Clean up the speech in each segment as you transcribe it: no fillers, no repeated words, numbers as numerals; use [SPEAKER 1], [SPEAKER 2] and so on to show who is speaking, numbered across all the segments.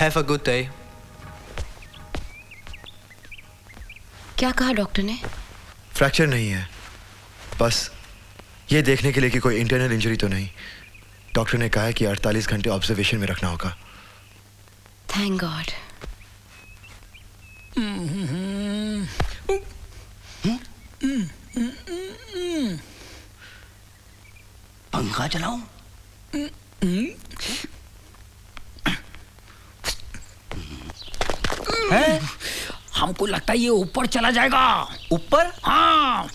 [SPEAKER 1] Have a good day.
[SPEAKER 2] क्या कहा doctor ने?
[SPEAKER 3] फ्रैक्चर नहीं है, बस ये देखने के लिए कि कोई इंटरनल इंजरी तो नहीं। डॉक्टर ने कहा है कि 48 घंटे ऑब्जर्वेशन में रखना होगा।
[SPEAKER 2] Thank God.
[SPEAKER 4] पंखा चलाऊं?
[SPEAKER 5] हमको लगता है ये ऊपर चला जाएगा।
[SPEAKER 1] ऊपर?
[SPEAKER 5] हाँ,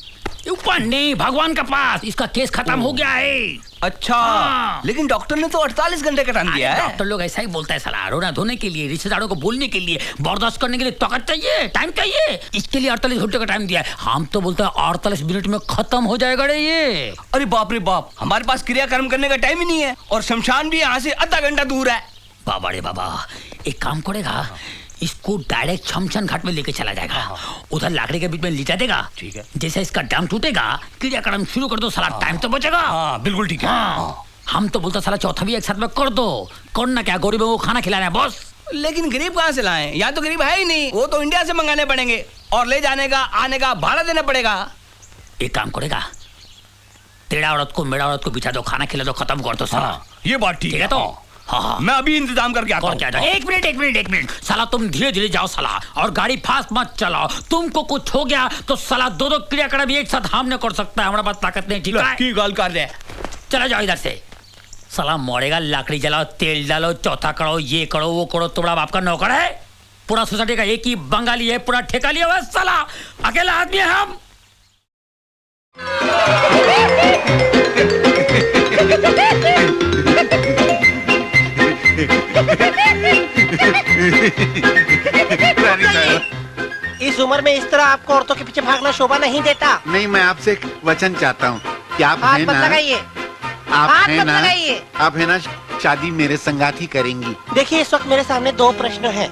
[SPEAKER 5] ऊपर नहीं, भगवान के पास। इसका केस खत्म हो गया है।
[SPEAKER 1] अच्छा,
[SPEAKER 5] हाँ।
[SPEAKER 1] लेकिन डॉक्टर ने तो 48 घंटे का टाइम दिया है।
[SPEAKER 5] डॉक्टर लोग ऐसा ही बोलता है साला। रोना धोने के लिए, रिश्तेदारों को बोलने के लिए, बर्दाश्त करने के लिए ताकत चाहिए, टाइम चाहिए। इसके लिए 48 घंटे का टाइम दिया है। हम तो बोलते हैं 48 मिनट में खत्म हो जाएगा रे ये।
[SPEAKER 1] अरे बाप रे बाप, हमारे पास क्रियाकर्म करने का टाइम ही नहीं है, और शमशान भी यहाँ से आधा घंटा दूर है।
[SPEAKER 5] बाबा रे बाबा, एक काम करेगा, इसको डायरेक्ट शमशान घाट में लेके चला जाएगा। उधर लाकड़ी के बीच में लिटा देगा।
[SPEAKER 1] ठीक है।
[SPEAKER 5] जैसे इसका डंग टूटेगा, क्रियाक्रम शुरू कर दो साला, टाइम तो बचेगा।
[SPEAKER 1] हाँ बिल्कुल ठीक है।
[SPEAKER 5] हम तो बोलते साला चौथा भी एक साथ में कर दो। करना क्या, गरीबों को खाना खिलाना है बॉस।
[SPEAKER 1] लेकिन गरीब कहाँ से लाएं? यहाँ तो गरीब है ही नहीं, वो तो इंडिया से मंगाने पड़ेंगे, और ले जाने का आने का भाड़ा देना पड़ेगा।
[SPEAKER 5] एक काम करेगा, तेरा औरत को मेरा औरत को बिठा दो, खाना खिला दो, खत्म कर दो साला।
[SPEAKER 1] ये बात ठीक
[SPEAKER 5] है। तो हाँ,
[SPEAKER 1] मैं अभी इंतजाम करके आता हूँ।
[SPEAKER 5] एक मिनट साला, तुम धीरे धीरे जाओ साला, और गाड़ी फास्ट मत चलाओ। तुमको कुछ हो गया तो साला दो क्रियाक्रम एक साथ हम नहीं कर सकता है। हमारे पास ताकत नहीं। ठीक है,
[SPEAKER 1] की गाल कर रहे?
[SPEAKER 5] चला जाओ इधर से। साला मरेगा, लाकड़ी जलाओ, तेल डालो, चौथा करो, ये करो, वो करो। तुम्हारा बाप का नौकर है? पूरा सोसाइटी का एक ही बंगाली है, पूरा ठेका लिया हुआ है साला। अकेला आदमी है हम।
[SPEAKER 6] इस उम्र में इस तरह आपको औरतों के पीछे भागना शोभा नहीं देता।
[SPEAKER 7] नहीं, मैं आपसे एक वचन चाहता हूँ कि आप
[SPEAKER 6] हाथ
[SPEAKER 7] है
[SPEAKER 6] मत
[SPEAKER 7] ना,
[SPEAKER 6] लगाइए,
[SPEAKER 7] आप
[SPEAKER 6] हाथ
[SPEAKER 7] है
[SPEAKER 6] मत
[SPEAKER 7] ना,
[SPEAKER 6] लगाइए।
[SPEAKER 7] आप है ना, शादी मेरे संगात ही करेंगी।
[SPEAKER 6] देखिए, इस वक्त मेरे सामने दो प्रश्न हैं।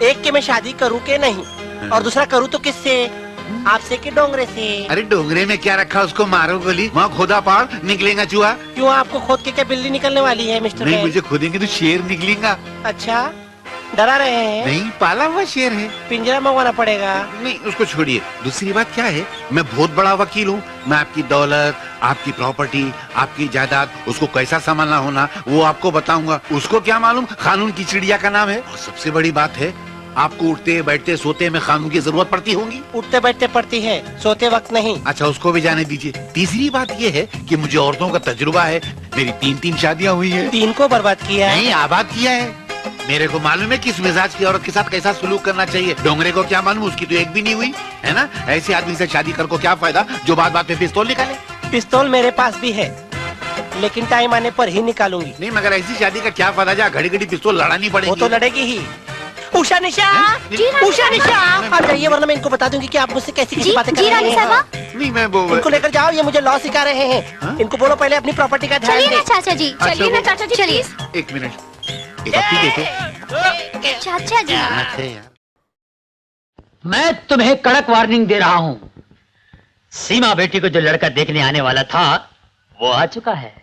[SPEAKER 6] एक कि मैं शादी करूं के नहीं, और दूसरा करूं तो किससे, आपसे कि डोंगरे से।
[SPEAKER 7] अरे डोंगरे में क्या रखा, उसको मारो गोली, वहाँ खोदा पाड़ निकलेगा चूहा।
[SPEAKER 6] क्यों, आपको खोद के क्या बिल्ली निकलने वाली है मिस्टर?
[SPEAKER 7] नहीं, मुझे खोदेंगे तो शेर निकलेगा।
[SPEAKER 6] अच्छा, डरा रहे हैं?
[SPEAKER 7] नहीं, पाला हुआ शेर है।
[SPEAKER 6] पिंजरा मंगवाना पड़ेगा।
[SPEAKER 7] नहीं, उसको छोड़िए। दूसरी बात क्या है, मैं बहुत बड़ा वकील हूँ। मैं आपकी दौलत, आपकी प्रॉपर्टी, आपकी जायदाद, उसको कैसा संभालना होना वो आपको बताऊंगा। उसको क्या मालूम कानून की चिड़िया का नाम है। और सबसे बड़ी बात है, आपको उठते बैठते सोते में कानून की जरूरत पड़ती होगी।
[SPEAKER 6] उठते बैठते पड़ती है, सोते वक्त नहीं।
[SPEAKER 7] अच्छा, उसको भी जाने दीजिए। तीसरी बात ये है कि मुझे औरतों का तजुर्बा है। मेरी 3 शादियाँ हुई है।
[SPEAKER 6] 3 को बर्बाद किया है?
[SPEAKER 7] नहीं, आबाद किया है। मेरे को मालूम है किस मिजाज की औरत के साथ कैसा सलूक करना चाहिए। डोंगरे को क्या मालूम, उसकी तो एक भी नहीं हुई है ना। ऐसे आदमी से शादी कर को क्या फायदा जो बात बात में पिस्तौल निकाले।
[SPEAKER 6] पिस्तौल मेरे पास भी है, लेकिन टाइम आने पर ही निकालूंगी।
[SPEAKER 7] नहीं, मगर ऐसी शादी का क्या फायदा जहाँ घड़ी घड़ी पिस्तौल लड़ानी पड़ेगी।
[SPEAKER 6] वो तो लड़ेगी ही। उषा निशा, उषा निशा, आप जाइए वरना मैं इनको बता दूंगी कि आप मुझसे कैसी कैसी बातें कर रहे हैं।
[SPEAKER 7] नहीं, मैं वो
[SPEAKER 6] इनको लेकर जाओ, ये मुझे लॉ सिखा रहे हैं। इनको बोलो पहले अपनी प्रॉपर्टी का ध्यान दें।
[SPEAKER 8] चाचा जी, चलिए ना चाचा जी, चलिए।
[SPEAKER 7] एक मिनट, एक अपनी देखो।
[SPEAKER 8] चाचा जी,
[SPEAKER 7] यार,
[SPEAKER 9] मैं तुम्हें कड़क वार्निंग दे रहा हूँ। सीमा बेटी को जो लड़का देखने आने वाला था वो आ चुका है,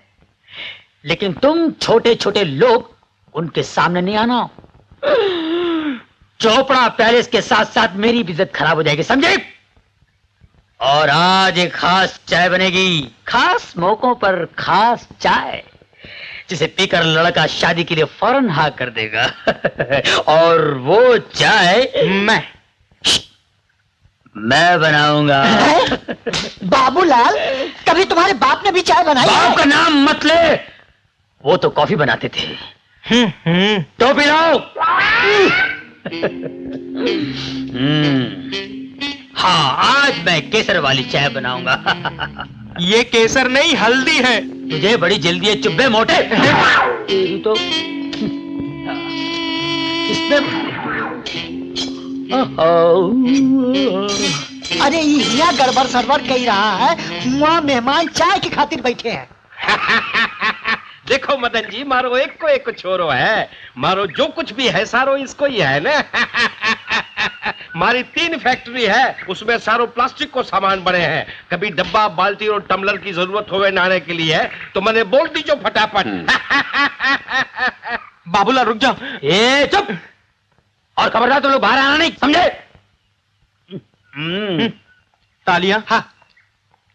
[SPEAKER 9] लेकिन तुम छोटे छोटे लोग उनके सामने नहीं आना। चोपड़ा पैलेस के साथ साथ मेरी भी इज्जत खराब हो जाएगी, समझे? और आज एक खास चाय बनेगी, खास मौकों पर खास चाय, जिसे पीकर लड़का शादी के लिए फौरन हाँ कर देगा। और वो चाय मैं बनाऊंगा।
[SPEAKER 6] बाबूलाल, कभी तुम्हारे बाप ने भी चाय बनाई?
[SPEAKER 9] बाप का नाम मत ले, वो तो कॉफी बनाते थे। तो पिलाओ। हाँ, आज मैं केसर वाली चाय बनाऊंगा।
[SPEAKER 10] ये केसर नहीं, हल्दी है।
[SPEAKER 9] तुझे बड़ी जल्दी है, चुब्बे मोटे। तो इसमें
[SPEAKER 6] अरे यहाँ गड़बड़ सरबड़ कही रहा है, वहाँ मेहमान चाय की खातिर बैठे हैं।
[SPEAKER 10] देखो मदन जी, मारो एक को एक छोरो है, मारो जो कुछ भी है सारो इसको ही है ना। हमारी 3 फैक्ट्री है, उसमें सारो प्लास्टिक को सामान बने हैं। कभी डब्बा, बाल्टी और टम्बलर की जरूरत होवे नहाने के लिए तो मैंने बोल दीजो फटाफट। बाबूलाल रुक जा।
[SPEAKER 9] ए चुप, और खबरदार तुम लोग बाहर आना नहीं, समझे?
[SPEAKER 10] तालियां। हाँ,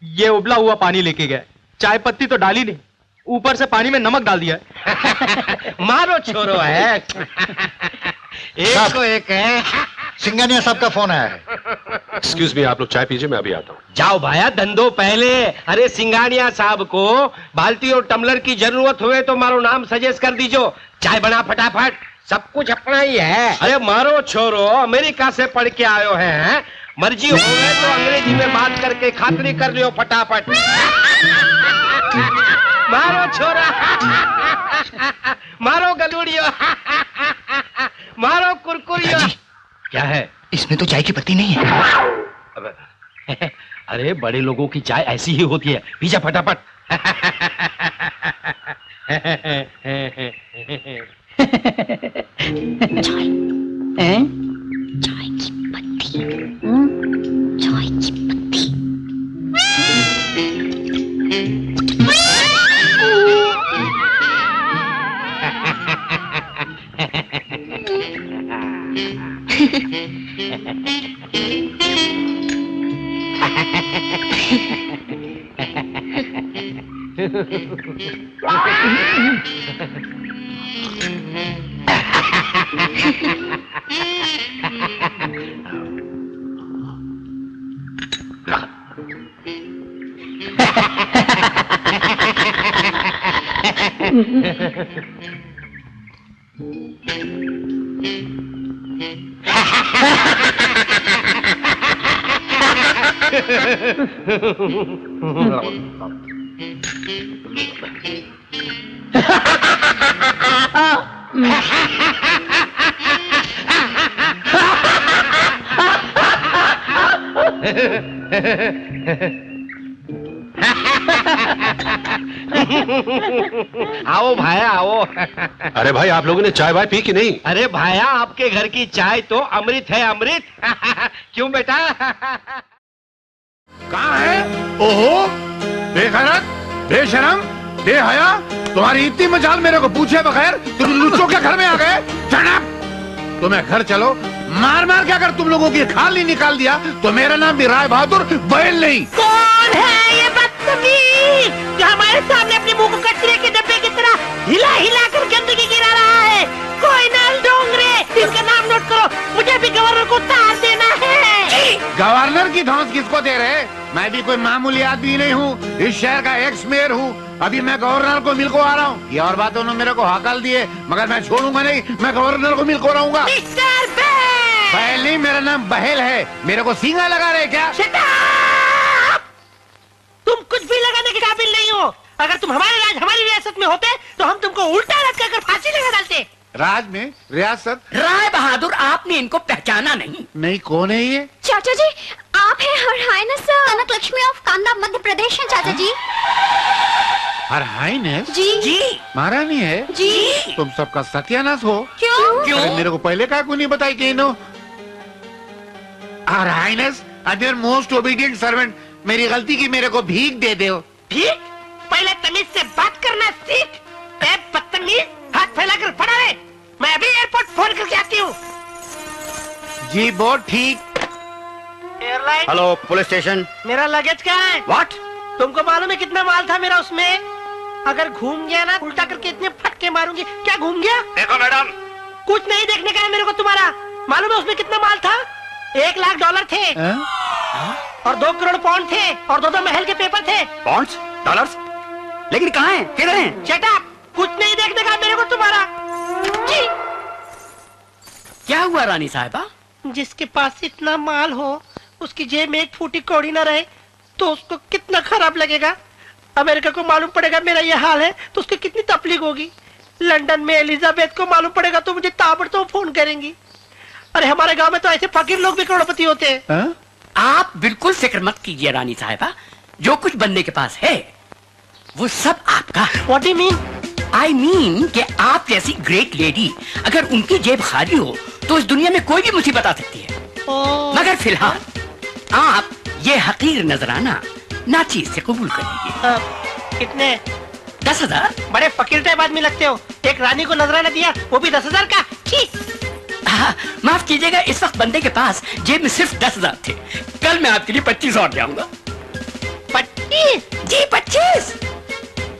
[SPEAKER 10] ये उबला हुआ पानी लेके गया, चाय पत्ती तो डाली नहीं, ऊपर से पानी में नमक डाल दिया है। मारो छोरो है। एक को एक है।
[SPEAKER 3] सिंगानिया साहब का फोन आया है।
[SPEAKER 11] एक्सक्यूज मी, आप लोग चाय पीजिए, मैं अभी आता हूँ।
[SPEAKER 10] जाओ भाया, धंधो पहले। अरे सिंगानिया साहब को बाल्टी और टम्बलर की जरूरत हुए तो मारो नाम सजेस्ट कर दीजो, चाय बना फटाफट, सब कुछ अपना ही है। अरे मारो छोरो, अमेरिका से पढ़ के आयो है, मर्जी हो गए तो अंग्रेजी में बात करके खातरी कर लियो फटाफट। मारो छोरा, मारो गलूड़ियो, मारो कुरकुरियो। क्या है
[SPEAKER 4] इसमें? तो चाय की पत्ती नहीं है।
[SPEAKER 10] अरे बड़े लोगों की चाय ऐसी ही होती है, पीजा फटाफट।
[SPEAKER 2] चाय की पत्ती, चाय की पत्ती।
[SPEAKER 10] आओ भाया आओ।
[SPEAKER 11] अरे भाई, आप लोगों ने चाय वाय पी कि नहीं?
[SPEAKER 10] अरे भाया, आपके घर की चाय तो अमृत है, अमृत। क्यों बेटा?
[SPEAKER 7] कहाँ है? ओहो, बेगैरत, बेशरम, बेहया, तुम्हारी इतनी मजाल मेरे को पूछे बगैर तुम लुच्चों के घर में आ गए। जनाब, तुम्हें घर चलो, मार मार के अगर तुम लोगों की खाल नहीं निकाल दिया तो मेरा नाम भी राय बहादुर बैल नहीं।
[SPEAKER 6] कौन है ये बदतमीज जो हमारे सामने अपने मुंह को कचरे के डब्बे की तरह हिला हिला कर गंदगी गिरा रहा है? कोई नाल डोंगरे, इसका नाम नोट करो, मुझे भी गवर्नर को तार देना है।
[SPEAKER 7] गवर्नर की धौंस किसको दे रहे? मैं भी कोई मामूली आदमी नहीं हूँ, इस शहर का एक्स मेयर हूँ। अभी मैं गवर्नर को मिल को आ रहा हूँ। ये और बात उन्होंने मेरे को हकल दिए, मगर मैं छोड़ूंगा नहीं, मैं गवर्नर को मिल को रहूंगा।
[SPEAKER 6] मिस्टर
[SPEAKER 7] बहल नहीं, मेरा नाम बहल है। मेरे को सींगा लगा रहे क्या?
[SPEAKER 6] तुम कुछ भी लगाने के काबिल नहीं हो। अगर तुम हमारे राज हमारी रियासत में होते तो हम तुमको उल्टा लटका कर फांसी लगा डालते।
[SPEAKER 7] राज में रियासत?
[SPEAKER 5] राय बहादुर, आपने इनको पहचाना नहीं?
[SPEAKER 7] नहीं, कौन है ये?
[SPEAKER 8] चाचा जी, आप हैं हर हाइनेस कनक लक्ष्मी ऑफ कांदा मध्य प्रदेश है चाचा जी।
[SPEAKER 7] हर हाइनेस?
[SPEAKER 8] जी
[SPEAKER 7] महारानी है
[SPEAKER 8] जी।
[SPEAKER 7] तुम सबका सत्यानाश हो।
[SPEAKER 8] क्यों?
[SPEAKER 7] अरे मेरे को पहले का क्यों नहीं बताई कि no? Her highness, other most obedient servant, मेरी गलती की मेरे को भीख दे दो।
[SPEAKER 6] भीख? पहले तमीज से बात करना सीख। बदतमीज, हाथ फैलाकर पड़ा रहे। मैं अभी एयरपोर्ट फोन करके आती हूँ।
[SPEAKER 7] जी बहुत ठीक।
[SPEAKER 6] एयरलाइन।
[SPEAKER 9] Hello, police station.
[SPEAKER 6] मेरा लगेज कहाँ है?
[SPEAKER 9] व्हाट?
[SPEAKER 6] तुमको मालूम है कितना माल था मेरा उसमें? अगर घूम गया ना, उल्टा करके इतने फटके मारूंगी। क्या घूम गया?
[SPEAKER 9] देखो मैडम,
[SPEAKER 6] कुछ नहीं देखने का है मेरे को तुम्हारा। मालूम है उसमें कितना माल था? $1,00,000 थे और 2 करोड़ पाउंड थे और 2 महल के पेपर थे।
[SPEAKER 9] पॉन्ड्स, डॉलर्स, लेकिन कहाँ हैं? किधर हैं?
[SPEAKER 6] शट अप, कुछ नहीं देखने का मेरे को तुम्हारा। जी।
[SPEAKER 5] क्या हुआ रानी साहिबा?
[SPEAKER 6] जिसके पास इतना माल हो, उसकी जेब में एक फूटी कौड़ी न रहे तो उसको कितना खराब लगेगा। अमेरिका को मालूम पड़ेगा मेरा ये हाल है तो उसको कितनी तकलीफ होगी। लंदन में एलिजाबेथ को मालूम पड़ेगा तो मुझे ताबड़तोड़ फोन करेंगी। अरे हमारे गांव में तो ऐसे फकीर लोग भी करोड़पति होते हैं।
[SPEAKER 5] आप बिल्कुल फिक्र मत कीजिए रानी साहिबा, जो कुछ बनने के पास है वो सब आपका।
[SPEAKER 6] What do you mean?
[SPEAKER 5] I mean कि आप जैसी ग्रेट लेडी अगर उनकी जेब खाली हो तो इस दुनिया में कोई भी मुसीबत आ सकती है। मगर फिलहाल आप ये हकीर नजराना नाचीज से कबूल कर लीजिए।
[SPEAKER 6] कितने? 10,000? बड़े फकीर टाइप आदमी लगते हो। एक रानी को नजराना दिया, वो भी 10,000 का।
[SPEAKER 5] माफ कीजिएगा, इस वक्त बंदे के पास जेब में सिर्फ 10,000 थे। कल मैं आपके लिए 25 और ले आऊंगा।
[SPEAKER 6] 25?
[SPEAKER 5] जी 25।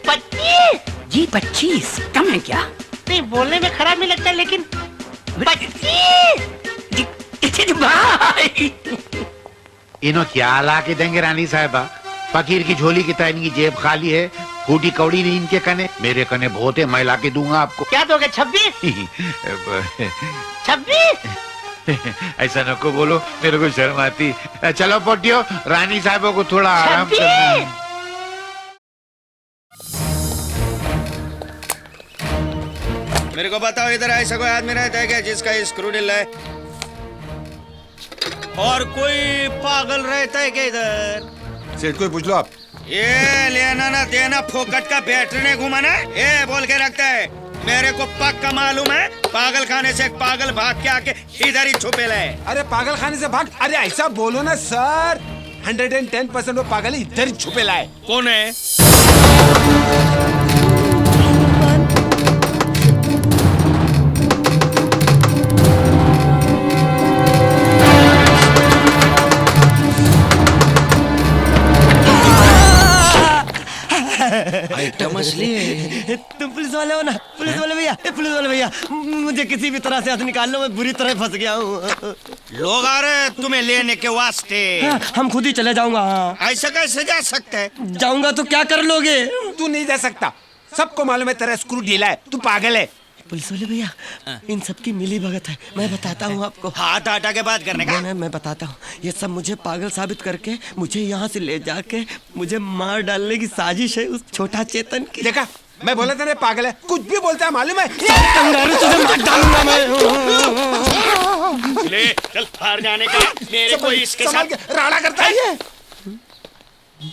[SPEAKER 6] 25?
[SPEAKER 5] जी 25 कम है क्या?
[SPEAKER 6] नहीं, बोलने में खराब नहीं लगता, लेकिन 25?
[SPEAKER 5] भाई
[SPEAKER 7] इन्हों क्या ला के देंगे रानी साहबा? फकीर की झोली की तरह इनकी जेब खाली है, फूटी कौड़ी नहीं इनके कने। मेरे कने बहुत है, मैं ला के दूंगा आपको।
[SPEAKER 6] क्या दोगे? 26? 26?
[SPEAKER 7] ऐसा नको बोलो, मेरे को शर्म आती। चलो पोटियो, रानी साहबों को थोड़ा आराम करना है।
[SPEAKER 1] मेरे को बताओ, इधर ऐसा कोई आदमी रहता है क्या जिसका स्क्रू ढीला है? और कोई पागल रहता है क्या इधर?
[SPEAKER 12] सेठ को पूछ लो आप।
[SPEAKER 1] ये लेना ना देना फोकट का बैटरी ने घुमाना, ये बोल के रखता है। मेरे को पक्का मालूम है, पागल खाने से एक पागल भाग के आके इधर ही छुपे ले।
[SPEAKER 12] अरे पागल खाने से भाग? अरे ऐसा बोलो ना सर, 110% वो पागल इधर ही छुपे लाए।
[SPEAKER 1] कौन है?
[SPEAKER 13] आइटम असली है। तुम पुलिस वाले हो ना? पुलिस वाले भैया, मुझे किसी भी तरह से हाथ निकाल लो, मैं बुरी तरह फंस गया हूँ।
[SPEAKER 1] लोग आ रहे हैं तुम्हें लेने के वास्ते।
[SPEAKER 13] हम खुद ही चले जाऊंगा।
[SPEAKER 1] ऐसा कैसे जा सकते है?
[SPEAKER 13] जाऊंगा तो क्या कर लोगे?
[SPEAKER 12] तू नहीं जा सकता, सबको मालूम है तेरा स्क्रू ढीला है, तू पागल है।
[SPEAKER 13] पुलिस वाले भैया, इन सब की मिली भगत है, मैं बताता हूँ आपको।
[SPEAKER 1] हाथ हटा के बात करने का?
[SPEAKER 13] मैं बताता हूँ, ये सब मुझे पागल साबित करके मुझे यहाँ से ले जाके मुझे मार डालने की साजिश है उस छोटा चेतन की।
[SPEAKER 12] देखा, मैं बोला था ना पागल है, कुछ भी बोलता है मालूम है।
[SPEAKER 13] कंगारू तुझे मार डालूंगा मैं।
[SPEAKER 1] ले चल बाहर जाने का। मेरे को इसके साथ
[SPEAKER 12] राड़ा करता है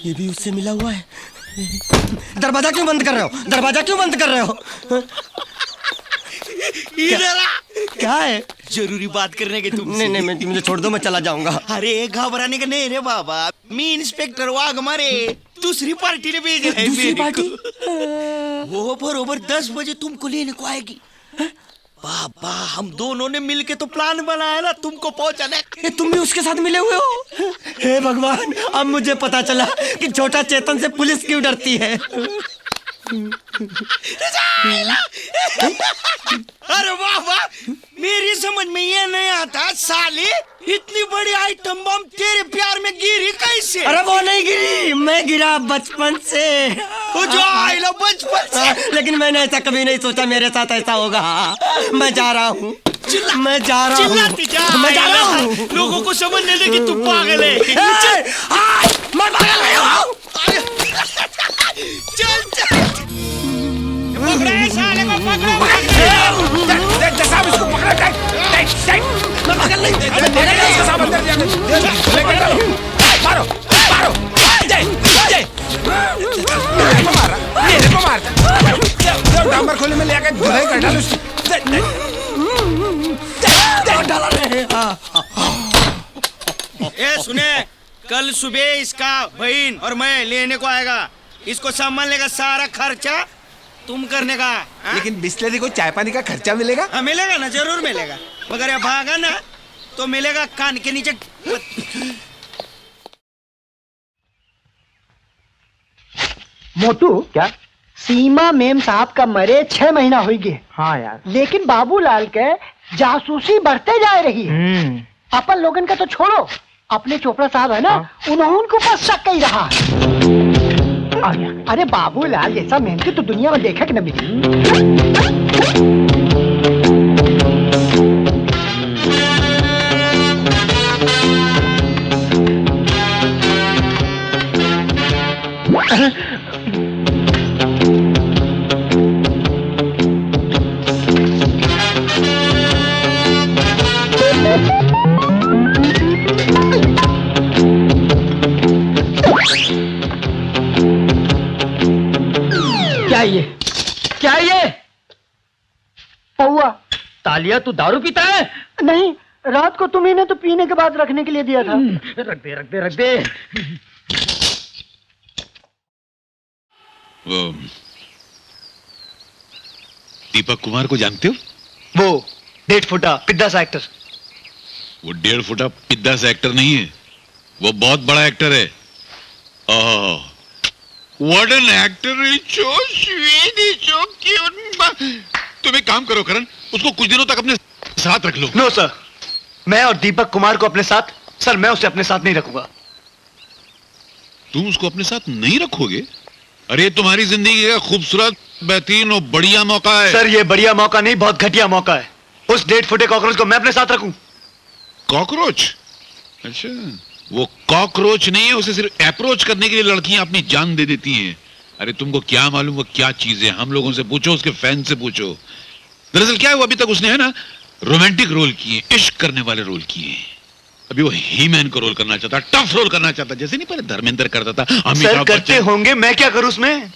[SPEAKER 13] ये भी उससे मिला हुआ है। दरवाजा क्यों बंद कर रहे हो? दरवाजा क्यों बंद कर रहे हो?
[SPEAKER 1] इधर आ।
[SPEAKER 13] क्या है?
[SPEAKER 1] जरूरी बात करने के तुम।
[SPEAKER 13] नहीं, मुझे छोड़ दो, मैं चला जाऊंगा।
[SPEAKER 1] अरे घबराने का नहीं रे बाबा, मी इंस्पेक्टर वाघ मारे दूसरी पार्टी ने भेजा है।
[SPEAKER 13] दूसरी पार्टी?
[SPEAKER 1] वो बरोबर 10 बजे तुमको लेने को आएगी। बाबा, हम दोनों ने मिलके तो प्लान बनाया ना तुमको पहुंचाने।
[SPEAKER 13] तुम भी उसके साथ मिले हुए हो? हे भगवान, अब मुझे पता चला कि छोटा चेतन से पुलिस क्यों डरती है।
[SPEAKER 1] अरे वाह वाह, मेरी समझ में ये नहीं आता साले, इतनी बड़ी आइटम बम तेरे प्यार में गिरी कैसे?
[SPEAKER 13] अरे वो नहीं गिरी, मैं गिरा बचपन से।
[SPEAKER 1] जो आइला बचपन से?
[SPEAKER 13] लेकिन मैंने ऐसा कभी नहीं सोचा मेरे साथ ऐसा होगा। मैं जा रहा हूँ, मैं जा रहा हूँ।
[SPEAKER 1] लोगों को समझने दे कि तू पागल है।
[SPEAKER 13] मैं पागल नहीं हूँ।
[SPEAKER 1] चल पकड़े साले को, पकड़ो।
[SPEAKER 12] इसको पकड़ा।
[SPEAKER 13] मैं पागल नहीं,
[SPEAKER 12] मारो मेरे को मार। डांबर खोले में ले आकर धुलाई कर डालो उसकी।
[SPEAKER 1] ए सुने, कल सुबह इसका बहन और मैं लेने को आएगा। इसको संभालने का सारा खर्चा तुम करने का।
[SPEAKER 12] लेकिन बिस्लरी को चाय पानी का खर्चा मिलेगा?
[SPEAKER 1] हाँ मिलेगा ना, जरूर मिलेगा। मगर ये भागा ना तो मिलेगा कान के नीचे।
[SPEAKER 6] मोटू, क्या सीमा मेम साहब का मरे 6 महीना हो गए।
[SPEAKER 9] हाँ यार,
[SPEAKER 6] लेकिन बाबूलाल के जासूसी बढ़ते जा रही है। अपन लोगन का तो छोड़ो, अपने चोपड़ा साहब है ना, उन्होंने ऊपर शक ही रहा। अरे बाबूलाल जैसा मेहनती तो दुनिया में देखा कि न मिली।
[SPEAKER 9] क्या ये?
[SPEAKER 6] पौआ।
[SPEAKER 9] तालिया, तू दारू पीता है?
[SPEAKER 6] नहीं, रात को तुम्ही ने तो पीने के बाद रखने के लिए दिया था।
[SPEAKER 9] रख दे।
[SPEAKER 14] दीपक कुमार को जानते हो?
[SPEAKER 3] वो 1.5 फुटा पिद्दा सा एक्टर।
[SPEAKER 14] वो 1.5 फुटा पिद्दा सा एक्टर नहीं है, वो बहुत बड़ा एक्टर है। What an actor is, so sweet, is so cute. तुम एक काम करो करण, उसको कुछ दिनों तक अपने साथ रख लो।
[SPEAKER 3] नो सर, मैं और दीपक कुमार को अपने साथ, सर मैं उसे अपने साथ नहीं रखूंगा।
[SPEAKER 14] तुम उसको अपने साथ नहीं रखोगे? अरे तुम्हारी जिंदगी का खूबसूरत, बेहतरीन और बढ़िया मौका है।
[SPEAKER 3] सर ये बढ़िया मौका नहीं, बहुत घटिया मौका है। उस 1.5 फुटे कॉकरोच को मैं अपने साथ रखूं?
[SPEAKER 14] कॉकरोच? अच्छा, वो कॉकरोच नहीं है, उसे सिर्फ अप्रोच करने के लिए लड़कियां अपनी जान दे देती हैं। अरे तुमको क्या मालूम वो क्या चीज है? हम लोगों से पूछो, उसके फैन से पूछो। दरअसल क्या है, वो अभी तक उसने है ना रोमांटिक रोल किए, इश्क करने वाले रोल किए। अभी वो ही मैन को रोल करना चाहता, टफ रोल करना चाहता, जैसे नहीं पहले धर्मेंद्र करता था,
[SPEAKER 3] सर करते होंगे, मैं क्या करूं उसमें?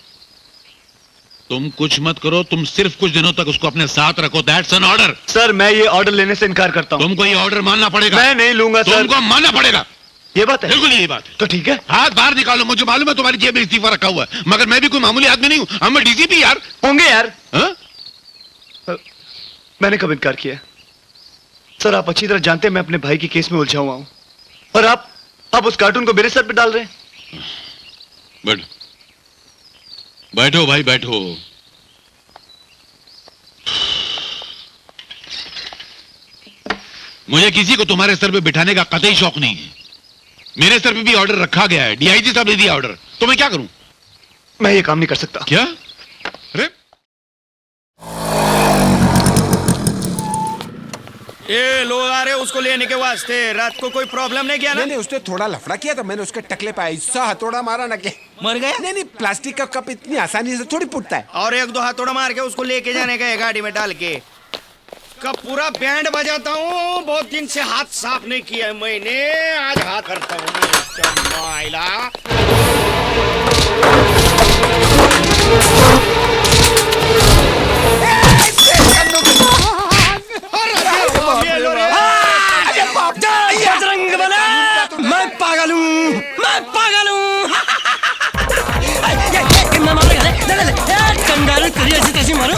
[SPEAKER 14] तुम कुछ मत करो, तुम सिर्फ कुछ दिनों तक उसको अपने साथ रखो। That's an order.
[SPEAKER 3] सर मैं ये ऑर्डर लेने से इनकार करता हूं।
[SPEAKER 14] तुमको ये ऑर्डर मानना पड़ेगा।
[SPEAKER 3] मैं नहीं लूंगा सर।
[SPEAKER 14] तुमको मानना पड़ेगा।
[SPEAKER 3] ये बात है?
[SPEAKER 14] बिल्कुल यही बात है।
[SPEAKER 3] तो ठीक है,
[SPEAKER 14] हाथ बाहर निकालो। मुझे मालूम है तुम्हारी जेब में इस्तीफा रखा हुआ है, मगर मैं भी कोई मामूली आदमी नहीं हूं। हम डीसीपी यार
[SPEAKER 3] होंगे यार।
[SPEAKER 14] हा?
[SPEAKER 3] मैंने कब इनकार किया? सर आप अच्छी तरह जानते हैं मैं अपने भाई के केस में उलझा हुआ हूं, और आप उस कार्टून को मेरे सर पे डाल रहे हैं।
[SPEAKER 14] बैठो बैठो भाई बैठो। मुझे किसी को तुम्हारे सर पे बिठाने का कतई शौक नहीं है। मेरे सर पे भी ऑर्डर रखा गया है, डीआईजी साहब ने दिया ऑर्डर। तो मैं क्या करूं?
[SPEAKER 3] मैं ये काम नहीं कर सकता।
[SPEAKER 14] क्या? अरे
[SPEAKER 1] ये लोग आ रहे उसको लेने के वास्ते। रात को कोई प्रॉब्लम नहीं किया ना?
[SPEAKER 12] नहीं, उसने थोड़ा लफड़ा किया तो मैंने उसके टकले पे ऐसा हथौड़ा मारा ना कि
[SPEAKER 1] मर गया।
[SPEAKER 12] नहीं, प्लास्टिक का कप इतनी आसानी से थोड़ी फूटता है।
[SPEAKER 1] और 1-2 हाथोड़ा मार के उसको लेके जाने का है गाड़ी में डाल के। कब पूरा बैंड बजाता हूँ, बहुत दिन से हाथ साफ नहीं किया है मैंने, आज हाथ करता हूँ।
[SPEAKER 13] बजरंग बना, मैं पागल हूँ, मैं पागल हूँ। कंगारू तेरी ऐसी तैसी मारो,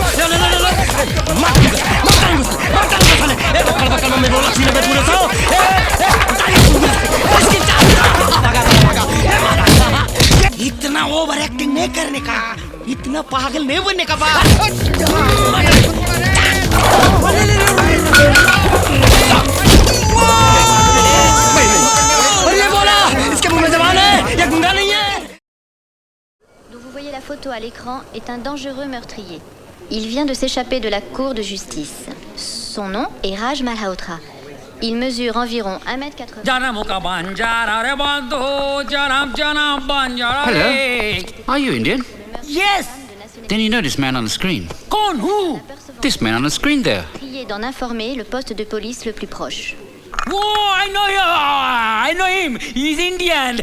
[SPEAKER 13] इतना ओवर एक्टिंग नहीं करने का, इतना पागल नहीं बनने का बात। ये बोला, इसके मुंह में जबान है, ये गुंडा नहीं है।
[SPEAKER 2] D'où vous voyez la photo à l'écran est un dangereux meurtrier. Il vient de s'échapper de la cour de justice. Son nom est Raj Malhotra. Il mesure environ 1m80.
[SPEAKER 15] Hello. Are you Indian?
[SPEAKER 2] Yes.
[SPEAKER 15] Then you know this man on the screen.
[SPEAKER 2] Con, who?
[SPEAKER 15] This man on the screen there.
[SPEAKER 2] Priez d'en informer le poste de police le plus proche.
[SPEAKER 5] Oh, I know him. I know him. He's Indian.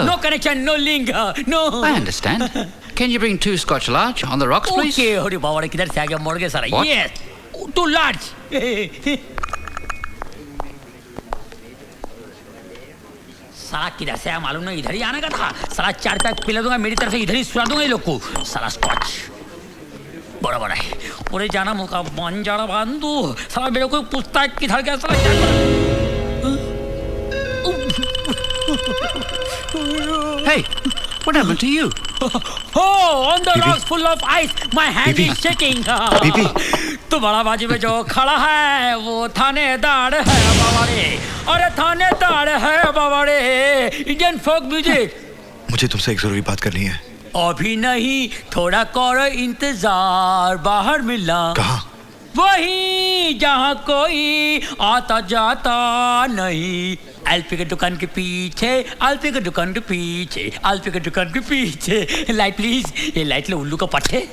[SPEAKER 5] No connection, no link. No.
[SPEAKER 15] I understand. Can you bring 2 Scotch Large on the rocks, please?
[SPEAKER 5] Okay, हरी बाबा ने किधर से आ गया मोड़ के सारा?
[SPEAKER 15] What?
[SPEAKER 5] Yes. 2 large. साला किधर से आया मालूम नहीं, इधर ही आने का था। साला 4 पैक पिला दूंगा, मेरी तरफ से इधर ही सुला दूंगा ये लोग को। साला स्कॉच बड़ा बड़ा है। पूरे जाना मुका बंजारा बांधू। साला मेरे को पूछता है किधर गया साला क्या
[SPEAKER 15] Hey, what happened to you?
[SPEAKER 5] Oh, on the rocks full of ice. My hand is shaking. तो बड़ा बाजी में जो खड़ा है वो थानेदार है बाबा रे। अरे थानेदार है बाबा रे। Indian folk music.
[SPEAKER 3] मुझे तुमसे एक जरूरी बात करनी है।
[SPEAKER 5] अभी नहीं, थोड़ा करो इंतजार, बाहर मिलना।
[SPEAKER 3] कहाँ?
[SPEAKER 5] वहीं जहाँ कोई आता जाता नहीं। एलपी के दुकान के पीछे, एलपी के दुकान के पीछे, एलपी के दुकान के पीछे। Light please. ये लाइट लो उल्लू का पट्टे।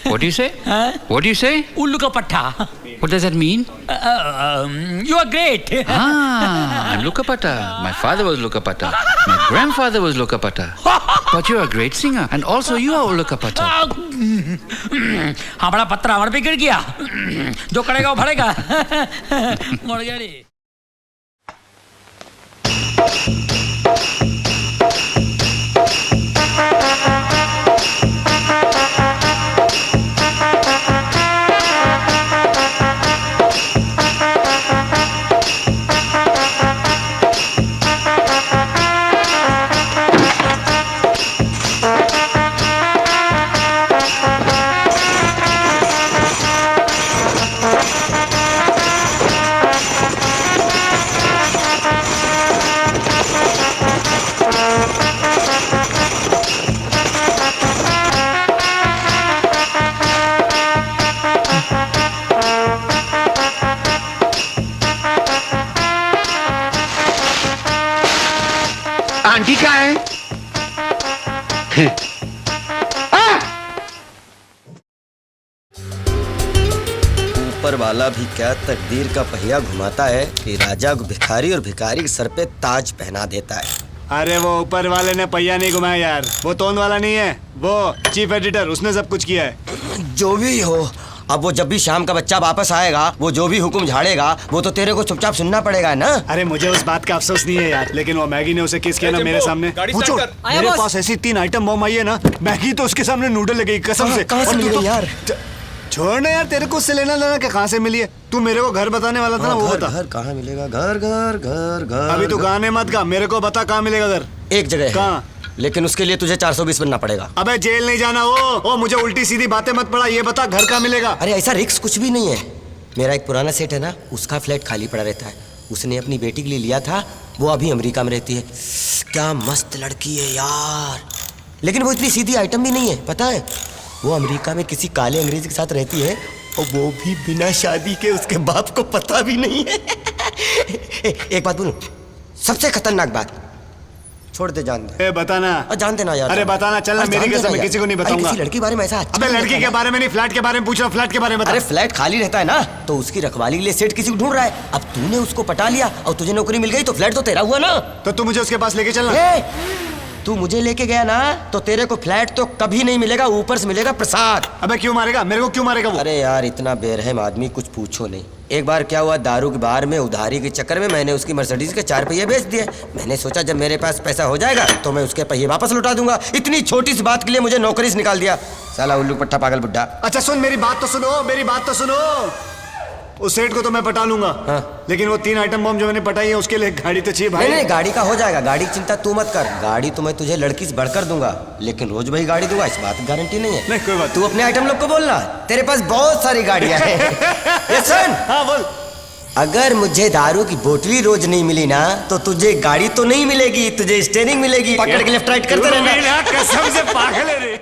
[SPEAKER 15] What do you say? What do you say?
[SPEAKER 5] उल्लू का पट्टा।
[SPEAKER 15] What does that mean?
[SPEAKER 5] You are great.
[SPEAKER 15] I'm Lukapata. My father was Lukapata. My grandfather was Lukapata. But you're a great singer, and also you are Lukapata.
[SPEAKER 5] हमारा पत्थर हमारे पे गिर गया। जो करेगा वो भरेगा। मर गया रे।
[SPEAKER 13] ऊपर वाला भी क्या तकदीर का पहिया घुमाता है कि राजा को भिखारी और भिखारी के सर पे ताज पहना देता है।
[SPEAKER 12] अरे वो ऊपर वाले ने पहिया नहीं घुमाया यार, वो तोंद वाला नहीं है, वो चीफ एडिटर, उसने सब कुछ किया है।
[SPEAKER 13] जो भी हो, अब वो जब भी शाम का बच्चा वापस आएगा, वो जो भी हुक्म झाड़ेगा वो तो तेरे को चुपचाप सुनना पड़ेगा ना।
[SPEAKER 12] अरे मुझे उस बात का अफसोस नहीं है यार, लेकिन वो मैगी ने उसे किस किया ना मेरे सामने। पूछो, मेरे पास ऐसी 3 आइटम बम आई है ना, मैगी तो उसके सामने नूडल लगी कसम से।
[SPEAKER 13] कहाँ से मिल गई यार?
[SPEAKER 12] छोड़ना यार, तेरे को उससे लेना लेना कि कहाँ से मिली है। तू मेरे को घर बताने वाला था ना, वो बता।
[SPEAKER 13] घर कहाँ मिलेगा? घर घर घर घर।
[SPEAKER 12] अभी तू गाने मत गा, मेरे को बता कहाँ मिलेगा घर।
[SPEAKER 13] एक जगह
[SPEAKER 12] कहाँ?
[SPEAKER 13] लेकिन उसके लिए तुझे 420 बनना पड़ेगा।
[SPEAKER 12] अबे जेल नहीं जाना। ओ मुझे उल्टी सीधी बातें मत पड़ा, ये बता घर कहाँ मिलेगा।
[SPEAKER 13] अरे ऐसा रिक्स कुछ भी नहीं है। मेरा एक पुराना सेट है ना, उसका फ्लैट खाली पड़ा रहता है, उसने अपनी बेटी के लिए लिया था, वो अभी अमेरिका में रहती है। क्या मस्त लड़की है यार, लेकिन वो इतनी सीधी आइटम भी नहीं है, पता है। वो अमेरिका में किसी काले अंग्रेज के साथ रहती है, और वो भी बिना शादी के, उसके बाप को पता भी नहीं है। एक बात बोलूं, सबसे खतरनाक बात, छोड़ दे, जान दे।
[SPEAKER 12] बताना।
[SPEAKER 13] जान देना यार।
[SPEAKER 12] अरे बताना, चलना, मेरी कसम है, किसी को नहीं बताऊंगा।
[SPEAKER 13] किसी लड़की के बारे में ऐसा।
[SPEAKER 12] अबे लड़की के बारे में नहीं, फ्लैट के बारे में पूछ रहा, फ्लैट के बारे में बता।
[SPEAKER 13] अरे फ्लैट खाली रहता है ना, तो उसकी रखवाली के लिए सेठ किसी को ढूंढ रहा है। अब तूने उसको पटा लिया और तुझे नौकरी मिल गई, तो फ्लैट तो तेरा हुआ ना।
[SPEAKER 12] तो तू मुझे उसके पास लेके चलना।
[SPEAKER 13] तू मुझे लेके गया ना, तो तेरे को फ्लैट तो कभी नहीं मिलेगा, ऊपर से मिलेगा प्रसाद।
[SPEAKER 12] अबे क्यों मारेगा मेरे को, क्यों मारेगा वो?
[SPEAKER 13] अरे यार इतना बेरहम आदमी, कुछ पूछो नहीं। एक बार क्या हुआ, दारू के बार में उधारी के चक्कर में मैंने उसकी मर्सिडीज के 4 पहिए बेच दिए। मैंने सोचा जब मेरे पास पैसा हो जाएगा तो मैं उसके पहिए वापस लौटा दूंगा। इतनी छोटी सी बात के लिए मुझे नौकरी से निकाल दिया, साला उल्लू पट्टा पागल बुड्ढा।
[SPEAKER 12] अच्छा सुन, मेरी बात तो सुनो, मेरी बात तो सुनो। उस सेठ को तो मैं पटा लूंगा। हाँ। लेकिन वो 3 आइटम बम जो मैंने पटाई है, उसके लिए गाड़ी तो चाहिए भाई।
[SPEAKER 13] नहीं, गाड़ी का हो जाएगा, गाड़ी की चिंता तू मत कर। गाड़ी तो मैं तुझे लड़की से बढ़कर दूंगा, लेकिन रोज वही गाड़ी दूंगा, इस बात की गारंटी नहीं है।
[SPEAKER 12] नहीं कोई बात।
[SPEAKER 13] तू अपने आइटम लोग को बोलना, तेरे पास बहुत सारी गाड़ियां हैं। ये सुन।
[SPEAKER 12] हाँ बोल।
[SPEAKER 13] अगर मुझे दारू की बोतली रोज नहीं मिली ना, तो तुझे गाड़ी तो नहीं मिलेगी, तुझे स्टीयरिंग मिलेगी। पकड़ के लेफ्ट राइट करते रहना।
[SPEAKER 12] कसम से पागल है रे।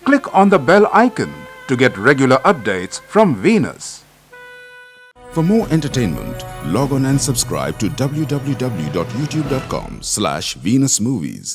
[SPEAKER 16] Click on the bell icon to get regular updates from Venus. For more entertainment, log on and subscribe to www.youtube.com/VenusMovies.